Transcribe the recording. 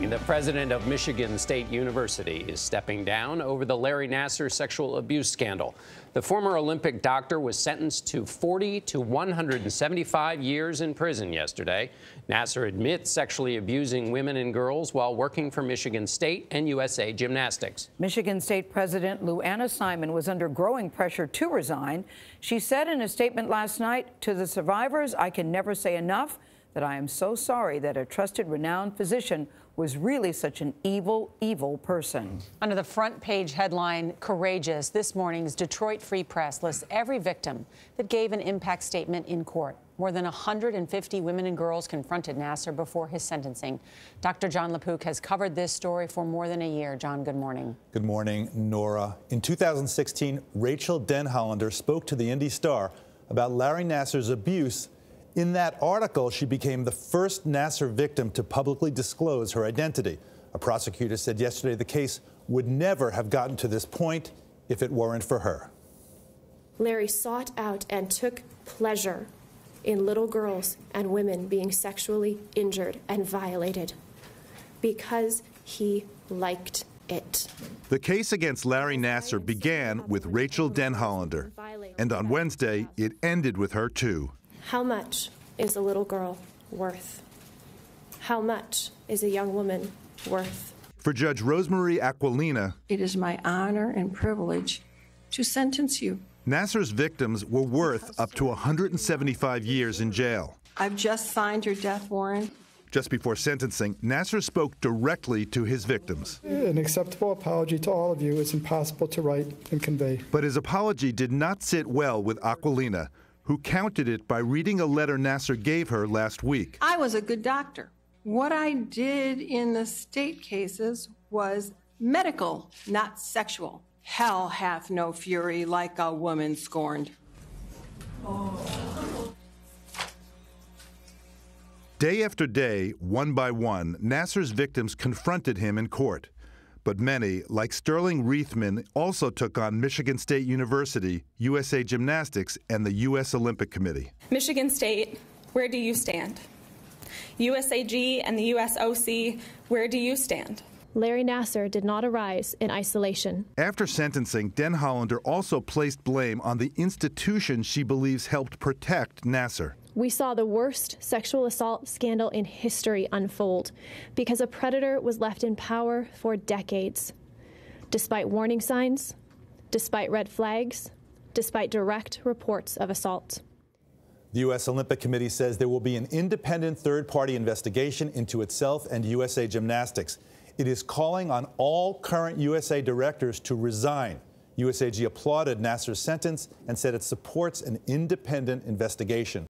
morning. The president of Michigan State University is stepping down over the Larry Nassar sexual abuse scandal. The former Olympic doctor was sentenced to 40 to 175 years in prison yesterday. Nassar admits sexually abusing women and girls while working for Michigan State and USA Gymnastics. Michigan State President Lou Anna Simon was under growing pressure to resign. She said in a statement last night, "To the survivors, I can never say enough that I am so sorry that a trusted, renowned physician was really such an evil, evil person." Under the front page headline, Courageous, this morning's Detroit Free Press lists every victim that gave an impact statement in court. More than 150 women and girls confronted Nassar before his sentencing. Dr. Jon LaPook has covered this story for more than a year. John, good morning. Good morning, Norah. In 2016, Rachel Denhollander spoke to the Indy Star about Larry Nassar's abuse. In that article, she became the first Nassar victim to publicly disclose her identity. A prosecutor said yesterday the case would never have gotten to this point if it weren't for her. Larry sought out and took pleasure in little girls and women being sexually injured and violated because he liked it. The case against Larry Nassar began with Rachel Denhollander, and on Wednesday, it ended with her too. How much is a little girl worth? How much is a young woman worth? For Judge Rosemarie Aquilina, it is my honor and privilege to sentence you. Nassar's victims were worth up to 175 years in jail. I've just signed your death warrant. Just before sentencing, Nassar spoke directly to his victims. An acceptable apology to all of you is impossible to write and convey. But his apology did not sit well with Aquilina, who countered it by reading a letter Nassar gave her last week. I was a good doctor. What I did in the state cases was medical, not sexual. Hell hath no fury like a woman scorned. Day after day, one by one, Nassar's victims confronted him in court. But many, like Sterling Reithman, also took on Michigan State University, USA Gymnastics, and the U.S. Olympic Committee. Michigan State, where do you stand? USAG and the USOC, where do you stand? Larry Nassar did not arise in isolation. After sentencing, Denhollander also placed blame on the institution she believes helped protect Nassar. We saw the worst sexual assault scandal in history unfold because a predator was left in power for decades. Despite warning signs, despite red flags, despite direct reports of assault. The U.S. Olympic Committee says there will be an independent third-party investigation into itself and USA Gymnastics. It is calling on all current USA directors to resign. USAG applauded Nassar's sentence and said it supports an independent investigation.